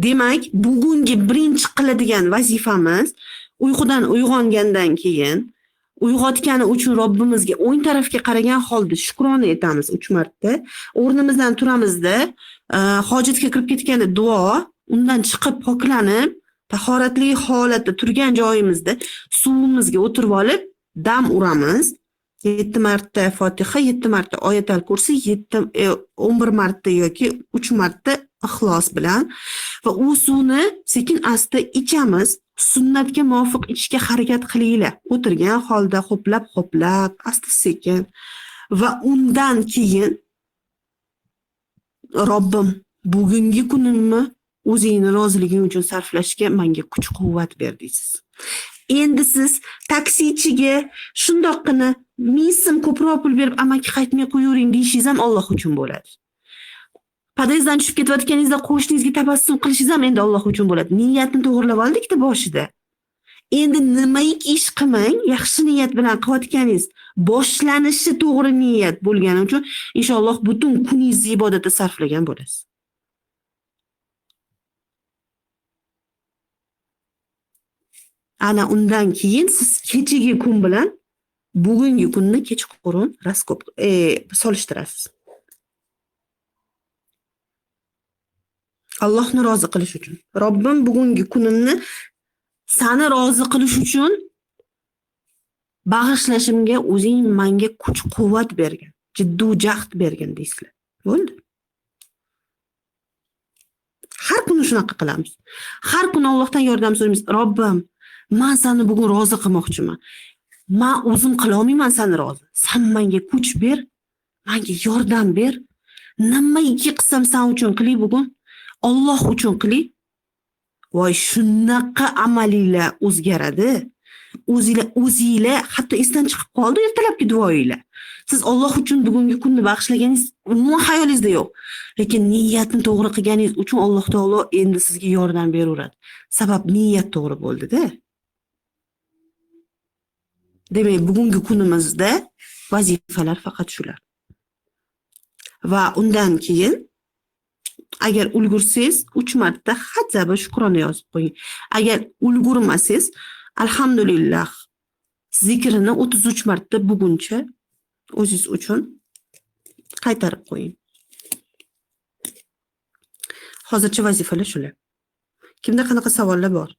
Demak, bugungi birinchi qiladigan vazifamiz uyqudan uyg'ongandan keyin uyg'otgani uchun Robbimizga o'ng tarafga qaragan holda shukrona etamiz 3 marta. O'rnimizdan turamizda, hojatga kirib ketganda duo, undan chiqib poklanib, tahoratli holatda turgan joyimizda suvimizga o'tirib olib dam uramiz. 7 marta Fotiha, 7 marta Oyatal Kursi, 11 marta yoki 3 marta Ixlos bilan va u suvni sekin asta ichamiz. Sunnatga muvofiq ichishga harakat qilinglar. O'tirgan holda ho'plab, asta sekin va undan keyin Robbim, bugungi kunimni o'zingni roziliging uchun sarflashga menga kuch-quvvat ber deysiz. Endi siz taksichiga shundoqqina 1000 so'm ko'proq pul berib amaki qaytmay qo'yavering deyishingiz ham Alloh uchun bo'ladi. Podyezddan tushib ketayotganingizda qo'shningizga tabassum qilishingiz ham endi Alloh uchun bo'ladi. Niyatni to'g'rilab oldik-da boshida. Endi nimaiki ish qilmang, yaxshi niyat bilan qilayotganingiz boshlanishi to'g'ri niyat bo'lgani uchun inshaalloh butun kuningizni ibodatga sarflagan bo'lasiz. Ana undan keyin siz kechagi kun bilan bugungi kunni kechqurun solishtirasiz. Allohni rozi qilish uchun. Robbim bugungi kunimni seni rozi qilish uchun bag'ishlashimga o'zing menga kuch-quvvat bergin, jiddiy jahd bergin deysizlar. Bo'ldi. Har kuni shunaqa qilamiz. Har kuni Allohdan yordam so'raymiz. Robbim, men seni bugun rozi qilmoqchiman. Men o'zim qila olmayman seni rozi. Sen menga kuch ber, menga yordam ber. Nimaiki qilsam sen uchun qilay bugun. Alloh uchun qilay. Voy, shunaqa amalinglar o'zgaradi. O'zinglar hatto esdan chiqib qoldi ertalabki duoinglar. Siz Alloh uchun bugungi kunni bag'ishlaganingiz umuman hayolingizda yo'q. Lekin niyatni to'g'ri qilganingiz uchun Alloh taolo endi sizga yordam beraveradi. Sabab niyat to'g'ri bo'ldi-da. Demak, bugungi kunimizda vazifalar faqat shular. Va undan keyin agar ulgursangiz 3 marta hajjaba shukrona yozib qo'ying. Agar ulgurmasangiz alhamdulillah zikrini 33 marta buguncha o'zingiz uchun qaytarib qo'ying. Hozircha vazifalar shular. Kimda qanaqa savollar bor?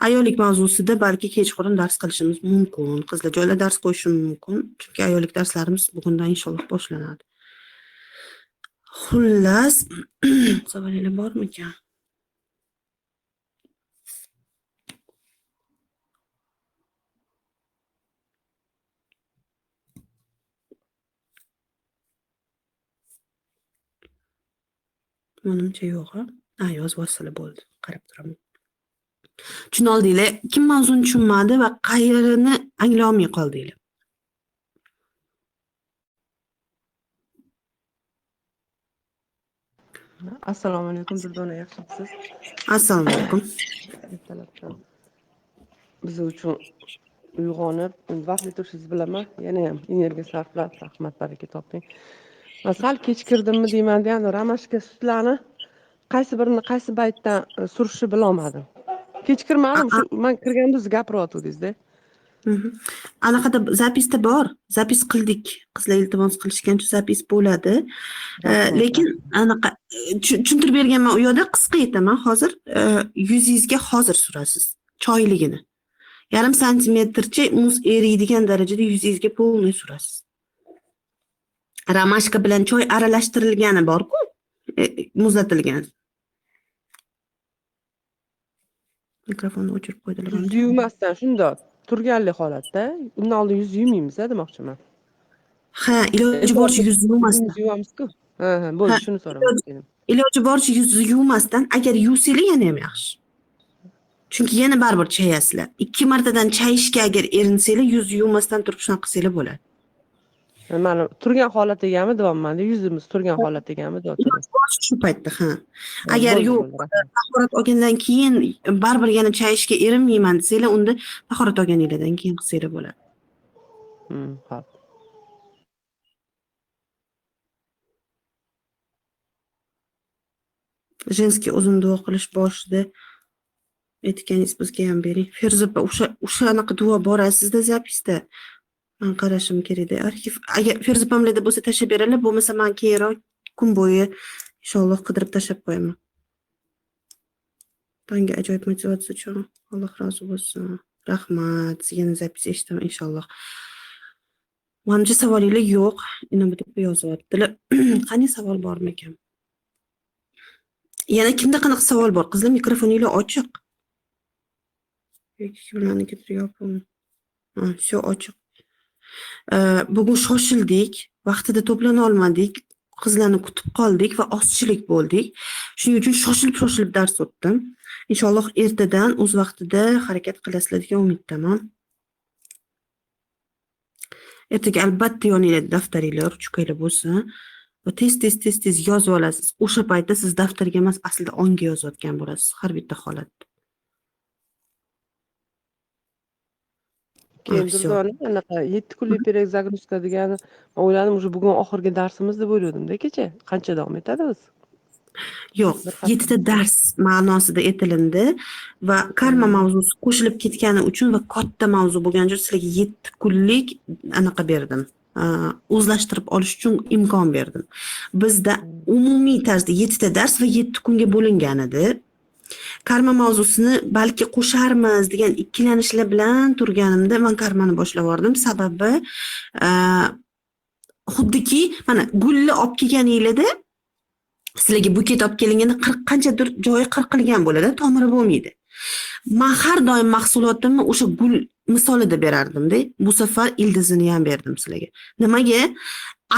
Ayollik mavzusida balki kechqurun dars qilishimiz mumkin. Qizlar joylar dars qo'yishim mumkin. Chunki ayollik darslarimiz bugundan inshaalloh boshlanadi. Xullas, savollar bormi-kan? Menimcha yo'q. Yozib olsalar bo'ldi. Qarab turaman. Tushuna oldinglar, kim mavzuni tushunmadi va qayerini anglay olmay qoldinglar? Assalomu alaykum Durdona, yaxshimisiz? Assalomu alaykum. Ertalabdan biz uchun uyg'onib, vaqtli turishingizni bilaman. Yana ham energiya sarflab, rahmat baraka toping. Masal kechikirdimmi deyman, yana ramashka sutlarni qaysi birini qaysi baytdan surishni bilolmadim. Kechikirmadim, shu men kirganda siz gapiryotgandingiz-da. Anaqada zapisda bor. Zapis qildik. Qizlar iltimos qilishgancha zapis bo'ladi. Lekin anaqa tushuntirib berganman u yoqda qisqa aytaman. Hozir yuzingizga hozir surasiz. Choyligini. 1,5 santimetrcha muz eriydigan darajada yuzingizga polniy surasiz. Ramashka bilan choy aralashtirilgani bor-ku, muzlatilgan. Mikrofonni o'chirib qo'ydilar. Yuvmasdan shundoq turganlik holatda, undan oldin yuz yuvmaymiz demoqchiman. Ha, iloji boricha yuzni yuvmasdan. Yuvamiz-ku. Ha, bo'ldi, shuni so'ramoqchidim. Iloji boricha yuzni yuvmasdan, agar yuvsanglar yana ham yaxshi. Chunki yana baribir chayasizlar. 2 martadan chayishga agar erinsanglar, yuzni yuvmasdan turib shunaqa qilsanglar bo'ladi. Mana turgan holatdagami deyapman, yuzimiz turgan holatdagami deyapman. Shu paytda, ha. Agar yo'q, tahorat olgandan keyin baribir yana chayishga erinmayman desanglar, unda tahorat olganingizdan keyin qilsanglar bo'ladi. Xo'p. Женский uzun duo qilish boshida aytganingiz bizga ham bering. Feruza opa, o'shanaqa duo borasizda zapisda. Men qarashim kerakda. Arxiv agar Feruza opamlarda bo'lsa tashlab beringlar, bo'lmasa men keyinroq kun bo'yi inshaalloh qidirib tashlab qo'yaman. Tanga ajoyib motivatsiya uchun Alloh rozi bo'lsin. Rahmat. Sizga zapis eshitaman inshaalloh. Menimcha savolinglar yo'q. Ina deb yozyaptilar. Qani savol bormikan? Yana kimda qanaqa savol bor? Qizlar, mikrofoninglar ochiq. Yoki kimlarnikidir yopiq. Ha, shu ochiq. Bugun shoshildik, vaqtida to'plana olmadik, qizlarni kutib qoldik va ozchilik bo'ldik. Shuning uchun shoshilib dars o'tdim. Inshaalloh ertadan o'z vaqtida harakat qilasizlar degan umiddaman. Ertaga albatta yoningizda daftaringlar, ruchkanglar bo'lsin va tez yozib olasiz. O'sha paytda siz daftarga emas, aslida onga yozayotgan bo'lasiz har bitta holatda. Keyin Всё. Durdona anaqa 7 kunlik перезагрузка degani o'yladim, уже bugun oxirgi darsimiz deb o'yladim-da kecha. Qancha davom etadi o'zi? Yo'q, Bir hafta. 7 ta dars ma'nosida aytilindi va karma mavzusi qo'shilib ketgani uchun va katta mavzu bo'lgani uchun sizlarga 7 kunlik anaqa berdim. O'zlashtirib olish uchun imkon berdim. Bizda umumiy tarzda 7 ta dars va 7 kunga bo'lingan edi. Karma mavzusini balki qo'sharmiz degan ikkilanishlar bilan turganimda men karmani boshlab yubordim. Sababi xuddiki mana gulni olib kelganinglarda sizlarga buket olib kelinganda 40 qanchadir joyi qirqilgan bo'ladi, tomiri bo'lmaydi. Men har doim mahsulotimni o'sha gul misolida berardim-da. Bu safar ildizini ham berdim sizlarga. Nimaga?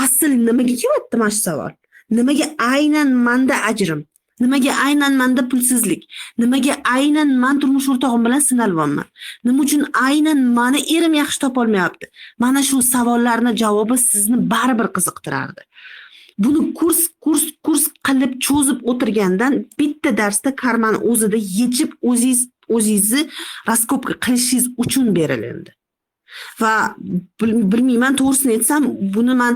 Asl nimaga kelyapti mana shu savol? Nimaga aynan menda ajrim? Nimaga aynan menda pulsizlik? Nimaga aynan men turmush o'rtog'im bilan sinalyapman? Nima uchun aynan meni erim yaxshi topolmayapti? Mana shu savollarning javobi sizni baribir qiziqtirardi. Buni kurs qilib cho'zib o'tirgandan bitta darsda karmani o'zida yechib o'zingizni raskopka qilishingiz uchun berilindi. Va bilmayman, to'g'risini aytsam, buni men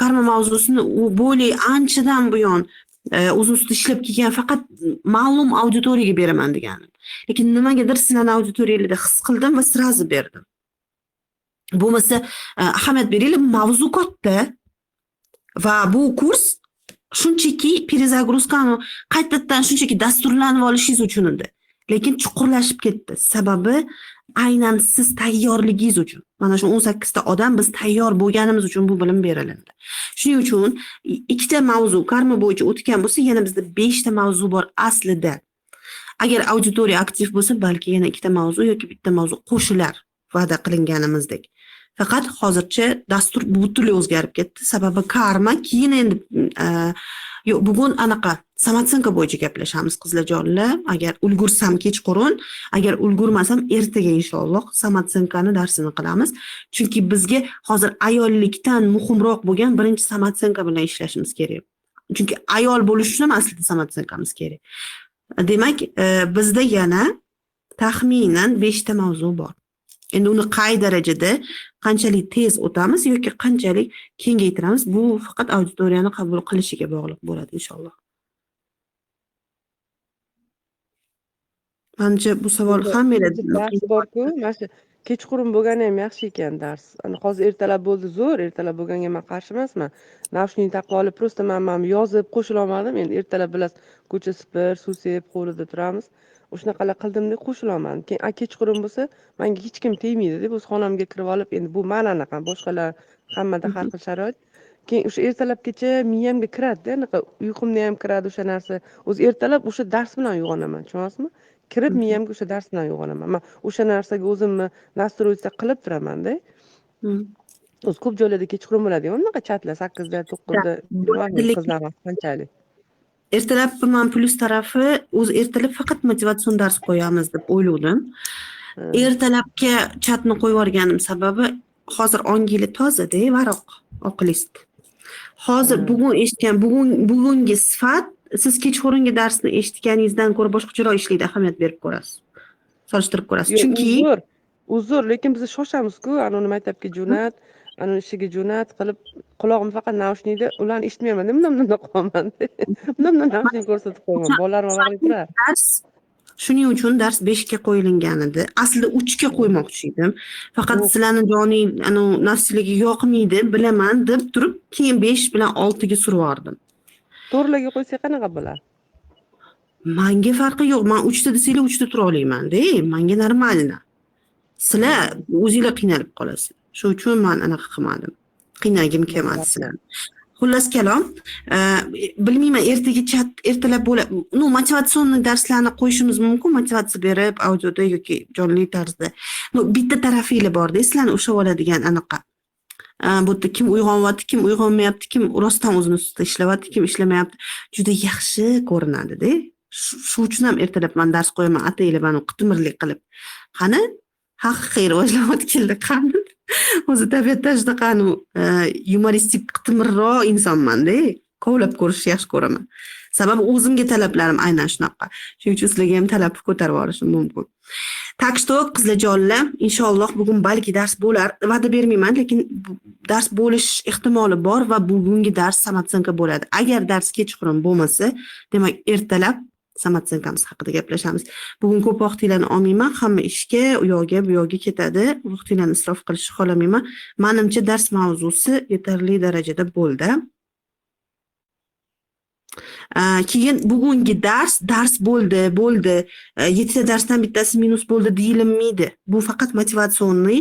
karma mavzusini bo'li anchadan buyon o'z ustida ishlab kelgan, faqat ma'lum auditoriyaga beraman deganim. Lekin nimagadir sizlarning auditoriyalarda his qildim va sirazi berdim. Bo'lmasa ahamiyat beringlar, mavzu katta. Va bu kurs shunchaki перезагрузкani qaytadan shunchaki dasturlanib olishingiz uchun edi. Lekin chuqurlashib ketdi. Sababi aynan siz tayyorligingiz uchun. Mana shu 18 ta odam biz tayyor bo'lganimiz uchun bu bilim beriladi. Shuning uchun ikkita mavzu karma bo'yicha o'tgan bo'lsa, yana bizda 5 ta mavzu bor aslida. Agar auditoriya aktiv bo'lsa, balki yana ikkita mavzu yoki bitta mavzu qo'shilar va'da qilinganimizdek. Faqat hozircha dastur butunlay o'zgarib ketdi. Sababi karma keyin endi bugun anaqa samatsenka bo'yicha gaplashamiz qizlarjonlar. Agar ulgursam kechqurun, agar ulgurmasam ertaga inshaalloh samatsenkani darsini qilamiz. Chunki bizga hozir ayollikdan muhimroq bo'lgan birinchi samatsenka bilan ishlashimiz kerak. Chunki ayol bo'lish uchun aslida samatsenkamiz kerak. Demak, bizda yana taxminan 5 ta mavzu bor. Endi uni qay darajada, qanchalik tez o'tamiz yoki qanchalik kengaytiramiz, bu faqat auditoriyani qabul qilishiga bog'liq bo'ladi inshaalloh. Menimcha bu savol hammangizda dars bor-ku, mana shu kechqurun bo'lgani ham yaxshi ekan dars. Hozir ertalab bo'ldi zo'r, ertalab bo'lganga men qarshi emasman. Navshning taqib olib, prosta men yozib qo'shila olmadim. Endi ertalab bilas ko'cha supir, suv sepib, hovlida turamiz. O'shunaqalar qildimda qo'shila olmadim. Keyin kechqurun bo'lsa, menga hech kim tegmaydi deb o'z xonamga kirib olib, endi bu men anaqa, boshqalar hammada har xil sharoit. Keyin o'sha ertalabgacha miyamga kiradi-da, anaqa uyqumda ham kiradi o'sha narsa. O'zi ertalab o'sha dars bilan uyg'onaman, tushunasizmi? Kirib miyamga o'sha dars bilan uyg'onaman. Men o'sha narsaga o'zimni nastroysiya qilib turaman-da. O'zi ko'p joylarda kechqurun bo'ladi, bunaqa chatlar 8da, 9da, qizlar qanchalik. Ertalab men plus tarafi, o'zi ertalab faqat motivatsion dars qo'yamiz deb o'yladim. Ertalabga chatni qo'yib yuborganim sababi hozir onginglar toza-da, varaq, oq list. Hozir bugun eshitgan, bugungi sifat siz kechqurungi darsni eshitganingizdan ko'ra boshqacharoq ishlaydi, ahamiyat berib ko'rasiz. Solishtirib ko'rasiz. Chunki uzr, lekin biz shoshamiz-ku, anoni maktabga jo'nat, ana ishiga jo'nat qilib qulog'im faqat naushnikda ularni eshitmayman nimdan qo'yaman nimdan naushnik ko'rsatib qo'yaman bolalarim vaqtli turadi dars shuning uchun dars 5 ga qo'yilgan edi. Aslida 3 ga qo'ymoqchi edim. Faqat sizlarni joning nafsiligiga yoqmaydi, bilaman deb turib, keyin 5 bilan 6 ga survordim. to'rtlarga qo'ysak qanaqa bo'ladi? Menga farqi yo'q. Men 3 ta desanglar 3 ta tura olaman-da. Menga normalna. Sizlar o'zinglar qiynalib qolasiz. Shuning uchun men anaqa qilmadim. Qiynagim kelmadi sizlarni. Xullas kalom, bilmayman ertalab bo'lib, motivatsion darslarni qo'yishimiz mumkin, motivatsiya berib, audioda yoki jonli tarzda. Bitta tarafinglar bor-da, sizlarni ushlab oladigan anaqa. Bu yerda kim uyg'onyapti, kim uyg'onmayapti, kim rostdan o'zini ustida ishlayapti, kim ishlamayapti. Juda yaxshi ko'rinadi-da. Shu uchun ham ertalab men dars qo'yaman, ataylab qitimirlik qilib. Qani haqiqiy rivojlanayotganlar qani? O'zi tabiatda shunaqa yumoristik qitimirroq insonman-da. Kovlab ko'rishni yaxshi ko'raman. Sababi o'zimga talablarim aynan shunaqa. Shuning uchun sizlarga ham talab ko'tarib olishim mumkin. Tak что, qizlarjonlar, inshaalloh bugun balki dars bo'lar. Va'da bermayman, lekin dars bo'lish ehtimoli bor va bugungi dars samatsenka bo'ladi. Agar dars kechqurun bo'lmasa, demak ertalab samatsenkamiz haqida gaplashamiz. Bugun ko'p vaqtinglarni olmayman, hamma ishga, u yoqga, bu yoqga ketadi. Vaqtinglarni isrof qilishni xohlamayman. Menimcha dars mavzusi yetarli darajada bo'ldi. Keyin bugungi dars bo'ldi. 7 ta darsdan bittasi minus bo'ldi deyilmaydi. Bu faqat motivatsionniy,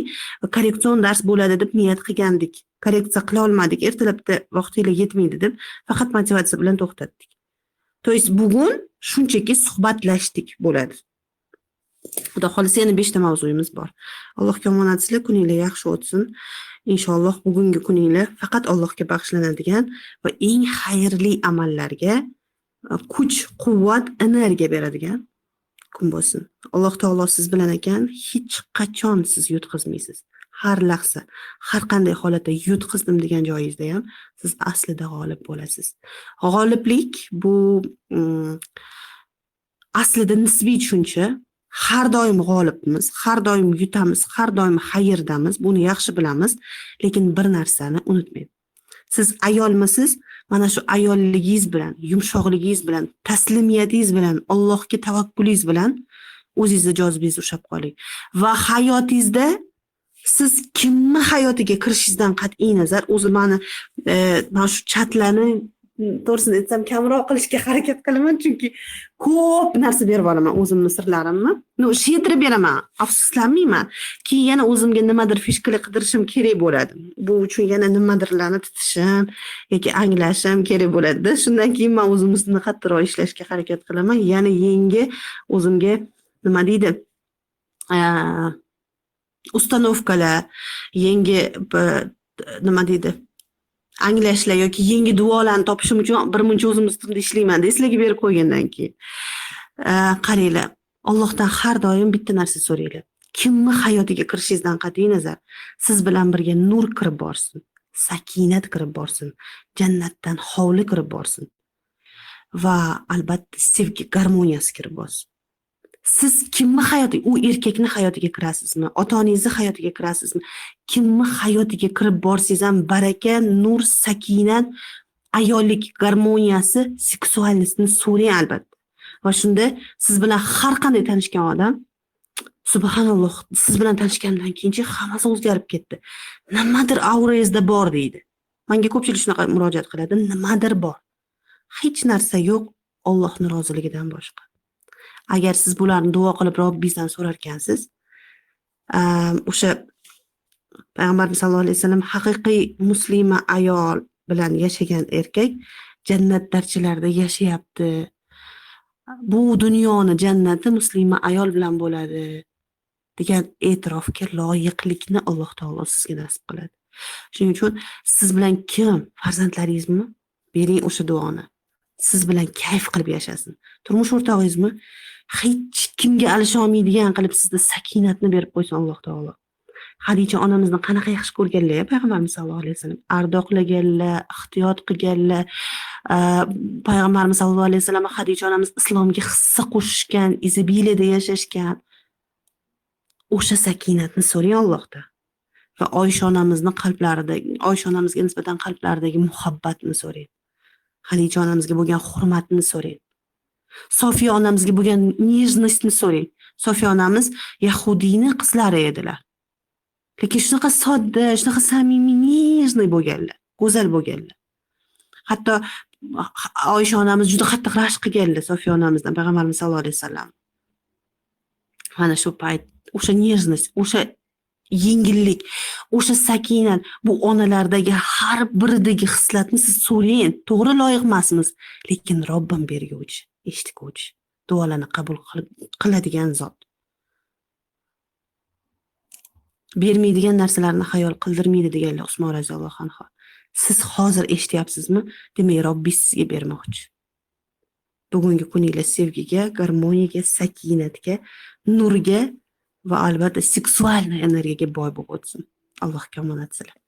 korreksion dars bo'ladi deb niyat qilgandik. Korreksiya qila olmadik, ertalabda vaqtinglar yetmaydi deb faqat motivatsiya bilan to'xtatdik. To есть bugun shunchaki suhbatlashdik bo'ladi. Xudo xolisa yana 5 ta mavzuyimiz bor. Allohga omonatsizlar, kuninglar yaxshi o'tsin. Inshaalloh bugungi kuninglar faqat Allohga bag'ishlanadigan va eng xayrli amallarga kuch, quvvat, energiya beradigan kun bo'lsin. Alloh taolo siz bilan ekan, hech qachon siz yutqizmaysiz. Har lahza, har qanday holatda yutqizdim degan joyingizda ham siz aslida g'olib bo'lasiz. G'oliblik bu aslida nisbiy tushuncha. Har doim g'olibmiz, har doim yutamiz, har doim xayrdamiz, buni yaxshi bilamiz, lekin bir narsani unutmang. Siz ayolmisiz? Mana shu ayolligingiz bilan, yumshoqligingiz bilan, taslimiyatingiz bilan, Allohga tavakkulingiz bilan o'zingizni jozibingizni ushlab qoling. Va hayotingizda siz kimni hayotiga kirishingizdan qat'iy nazar, o'zi mana shu chatlarni to'g'risini aytsam kamroq qilishga harakat qilaman, chunki ko'p narsa berib olaman o'zimning sirlarimni. She'tirib beraman, afsuslanmayman. Keyin yana o'zimga nimadir fishkalar qidirishim kerak bo'ladi. Bu uchun yana nimadirlarni tutishim yoki anglashim kerak bo'ladi. Shundan keyin men o'zim ustida qattiqroq ishlashga harakat qilaman. Yana yangi o'zimga nima deydi? Ustanovkalar, yangi nima deydi? Anglashlar yoki yangi duolarni topishim uchun birmuncha o'zim ustimda ishlayman. Sizlarga berib qo'ygandan keyin. Qaranglar, Allohdan har doim bitta narsa so'ranglar. Kimni hayotiga kirishingizdan qat'iy nazar, siz bilan birga nur kirib borsin, sakinat kirib borsin, jannatdan hovli kirib borsin va albatta sevgi, garmoniyasi kirib borsin. Siz kimni hayotiga, u erkakni hayotiga kirasizmi, ota-onangizni hayotiga kirasizmi? Kimni hayotiga kirib borsangiz ham baraka, nur, sakinat, ayollik garmoniyasi, seksuallikni so'rang albatta. Va shunda siz bilan har qanday tanishgan odam, subhanalloh, siz bilan tanishgandan keyin hammasi o'zgarib ketdi. Nimadir aurangizda bor deydi. Menga ko'pchilik shunaqa murojaat qiladi, nimadir bor. Hech narsa yo'q Allohning roziligidan boshqa. Agar siz bularni duo qilib Robbingizdan so'rar ekansiz, o'sha Payg'ambarimiz sollallohu alayhi vasallam haqiqiy muslima ayol bilan yashagan erkak jannat darchalarida yashayapti. Bu dunyoni jannati muslima ayol bilan bo'ladi degan e'tirofga loyiqlikni Alloh taolo sizga nasib qiladi. Shuning uchun siz bilan kim, farzandlaringizmi? Bering o'sha duoni. Siz bilan kayf qilib yashasin. Turmush o'rtog'ingizmi? Hech kimga alisha olmaydigan qilib sizga sakinatni berib qo'ysin Alloh taolo. Xadicha onamizni qanaqa yaxshi ko'rganlar, Payg'ambarimiz sollallohu alayhi vasallam ardoqlaganlar, ehtiyot qilganlar. Payg'ambarimiz sollallohu alayhi vasallam Xadicha onamiz islomga hissa qo'shishgan, izobiliyada yashashgan. O'sha sakinatni so'rang Allohdan. va Oysha onamizga nisbatan qalblaridagi muhabbatni so'rang. Xadicha onamizga bo'lgan hurmatni so'rang. Sofiya onamizga bo'lgan nejnostni so'rang. Sofiya onamiz Yahudiyni qizlari edilar. Lekin shunaqa sodda, shunaqa samimiy, nejniy bo'lganlar, go'zal bo'lganlar. Hatto Oysha onamiz juda qattiq rashk qilganlar Sofiya onamizdan, payg'ambarimiz sollallohu alayhi vasallam. Mana shu payt o'sha nejnost, o'sha yengillik, o'sha sakinat, bu onalardagi har biridagi hislatni siz so'rang. To'g'ri loyiq emasmiz, lekin Robbim berguvchi, eshitguvchi, duolarni qabul qiladigan zot. Bermaydigan narsalarni xayol qildirmaydi deganlar Usmon roziyallohu anhu. Siz hozir eshityapsizmi? Demak, Robbing sizga bermoqchi. Bugungi kuninglar sevgiga, garmoniyaga, sakinatga, nurga va albatta seksual energiyaga boy bo'lib o'tsin. Allohga omonat tilayman.